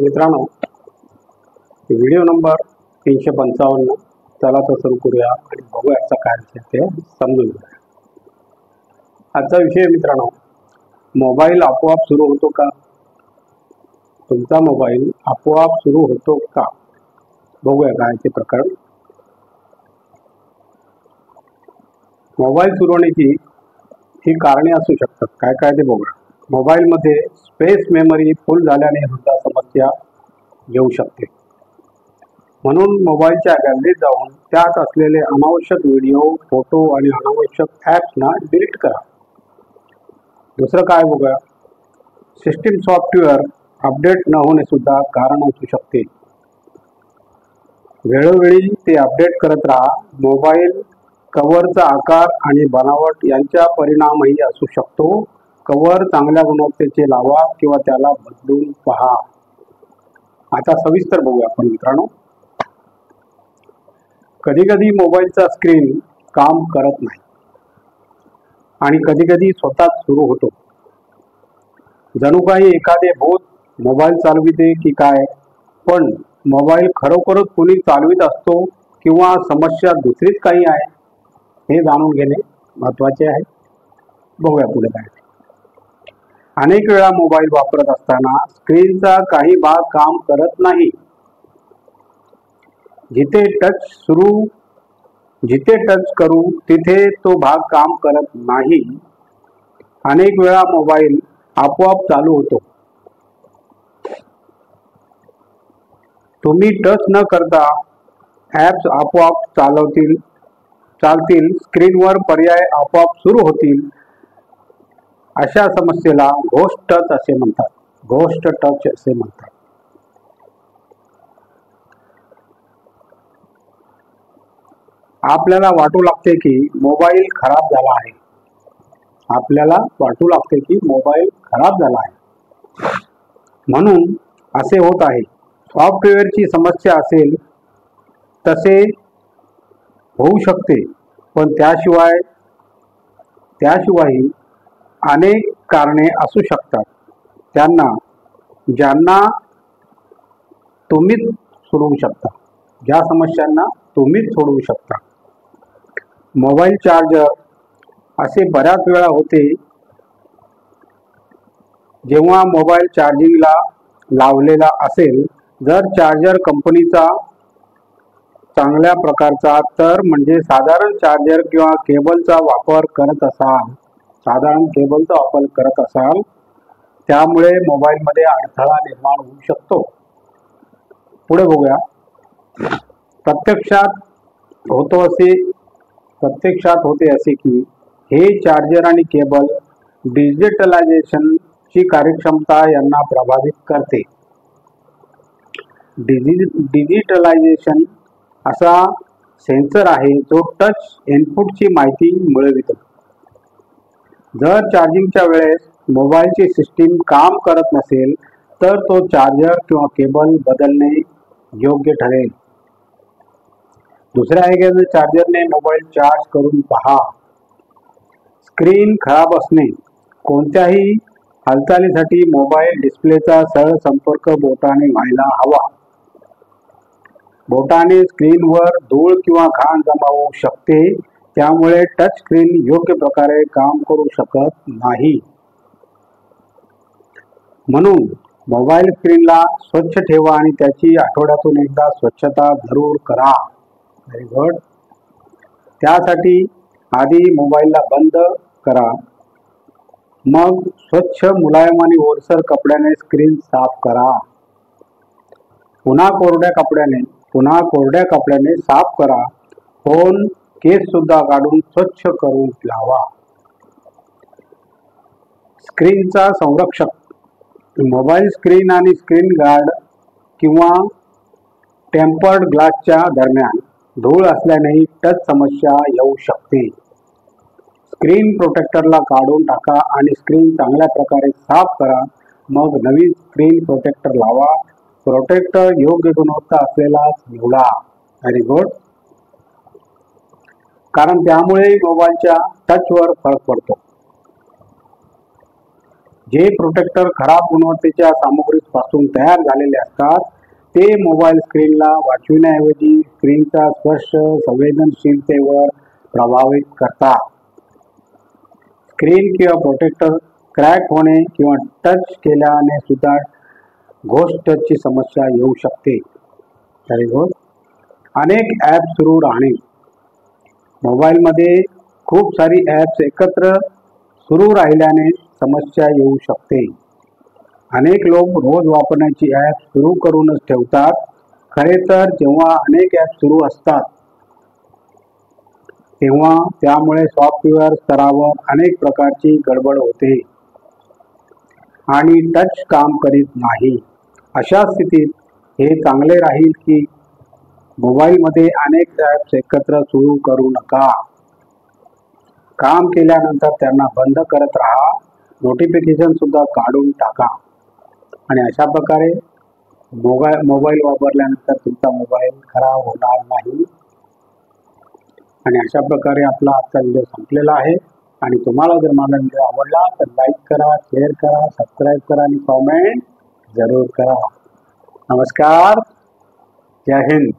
मित्रांनो, video number 355 चला तर सुरू करूया आणि बघूया आजचा काय विषय ते समजून घेऊया. आजचा विषय मित्रांनो, मोबाईल आपोआप सुरू होतो का? तुमचा मोबाईल आपोआप सुरू होतो का? बघूया काय ते प्रकरण. मोबाईल सुरू होण्याची ही कारणे असू शकतात. काय काय ते बघूया. मोबाईलमध्ये स्पेस मेमरी फुल झाल्याने सुद्धा समस्या येऊ शकते. म्हणून मोबाईलच्या गॅलरीत जाऊन त्यात असलेले अनावश्यक व्हिडिओ, फोटो आणि अनावश्यक ॲप्सना डिलीट करा. दुसरं काय बघूया, सिस्टीम सॉफ्टवेअर अपडेट न होणे सुद्धा कारण असू शकते. वेळोवेळी ते अपडेट करत राहा. मोबाईल कव्हरचा आकार आणि बनावट यांचा परिणामही असू शकतो. कव्हर चांगल्या गुणवत्तेचे लावा किंवा त्याला बदलून पहा. आता सविस्तर बघूया आपण मित्रांनो. कधी कधी मोबाईलचा स्क्रीन काम करत नाही आणि कधी कधी स्वतःच सुरू होतो. जणू काही एखादे भूत मोबाईल चालविते की काय. पण मोबाईल खरोखरच कुणी चालवित असतो किंवा समस्या दुसरीच काही आहे हे जाणून घेणे महत्त्वाचे आहे. बघूया पुढे काय. अनेक वेळा मोबाईल वापरत असताना स्क्रीनचा काही भाग काम करत नाही. जिथे टच करू तिथे तो भाग काम करत नाही. अनेक वेळा मोबाईल आपोआप चालू होतो. तुम्ही टच न करता ॲप्स आपोआप चालतील, स्क्रीनवर पर्याय आपोआप सुरू होतील. अशा समस्येला घोस्ट टच असे म्हणतात. आपल्याला वाटू लागते की मोबाईल खराब झाला आहे. म्हणून असे होत आहे. सॉफ्टवेअरची समस्या असेल तसे होऊ शकते. पण त्याशिवायही अनेक कारणे असू शकतात ज्यांना तुम्हीच सोडवू शकता. ज्या समस्यांना तुम्हीच सोडवू शकता. मोबाईल चार्जर असे बऱ्याच वेळा होते. जेव्हा मोबाईल चार्जिंगला लावलेला असेल, जर चार्जर कंपनीचा चांगल्या प्रकारचा तर म्हणजे साधारण चार्जर किंवा केबलचा वापर करत असाल, त्यामुळे मोबाईलमध्ये अडथळा निर्माण होऊ शकतो. पुढे बघूया. प्रत्यक्षात होते असे की हे चार्जर आणि केबल डिजिटलायझेशनची कार्यक्षमता यांना प्रभावित करते. डिजिटलायझेशन असा सेन्सर आहे जो टच इनपुटची माहिती मिळवितो. जर चार्जिंगच्या वेळेस मोबाईलची सिस्टीम काम करत नसेल तर तो चार्जर किंवा केबल बदलणे योग्य ठरेल. दुसऱ्या एखाद्या चार्जरने मोबाईल चार्ज करून पहा. स्क्रीन खराब असणे. कोणत्याही हालचालीसाठी मोबाईल डिस्प्लेचा सरळ संपर्क बोटाने व्हायला हवा. बोटाने स्क्रीनवर धूळ किंवा घाण जमा होऊ शकते. त्यामुळे टच स्क्रीन योग्य प्रकारे काम करू शकत नाही. म्हणून मोबाईल स्क्रीनला स्वच्छ ठेवा आणि त्याची आठवड्यातून एकदा स्वच्छता जरूर करा. Very good. त्यासाठी आधी मोबाईलला बंद करा. मग स्वच्छ, मुलायम आणि ओलसर कपड्याने स्क्रीन साफ करा. पुन्हा कोरड्या कपड्याने साफ करा. फोन केस सुद्धा काढून स्वच्छ करून लावा. स्क्रीनचा संरक्षक. मोबाईल स्क्रीन आणि स्क्रीन गार्ड किंवा टेम्पर्ड ग्लासच्या दरम्यान धूळ असल्यानेही टच समस्या येऊ शकते. स्क्रीन प्रोटेक्टरला काढून टाका आणि स्क्रीन चांगल्या प्रकारे साफ करा. मग नवीन स्क्रीन प्रोटेक्टर लावा. प्रोटेक्टर योग्य गुणवत्ता असलेलाच निवडा. Very good. कारण त्यामुळे मोबाईलच्या टचवर फरक पडतो. जे प्रोटेक्टर खराब गुणवत्तेच्या सामग्रीपासून तयार झालेले असतात ते मोबाईल स्क्रीनला वाचविण्याऐवजी स्क्रीनचा स्पर्श संवेदनशीलतेवर प्रभावित करतात. स्क्रीन किंवा प्रोटेक्टर क्रॅक होणे किंवा टच केल्याने सुद्धा घोस्ट टचची समस्या येऊ शकते. अनेक ॲप सुरू राहणे. मोबाईलमध्ये खूप सारी ॲप्स एकत्र सुरू राहिल्याने समस्या येऊ शकते. अनेक लोक रोज वापरण्याची ॲप सुरू करूनच ठेवतात. खरे तर जेव्हा अनेक ॲप सुरू असतात तेव्हा त्यामुळे सॉफ्टवेअर स्तरावर अनेक प्रकारची गडबड होते आणि टच काम करीत नाही. अशा स्थितीत हे चांगले राहील की मोबाईलमध्ये अनेक ॲप्स एकत्र सुरू करू नका. काम केल्यानंतर त्यांना बंद करत राहा. नोटिफिकेशन सुद्धा काढून टाका आणि अशा प्रकारे मोबाईल वापरल्यानंतर तुमचा मोबाईल खराब होणार नाही. आणि अशा प्रकारे आपला आजचा व्हिडिओ संपलेला आहे. आणि तुम्हाला जर माझा व्हिडिओ आवडला तर लाईक करा, शेअर करा, सबस्क्राईब करा आणि कॉमेंट जरूर करा. नमस्कार. जय हिंद.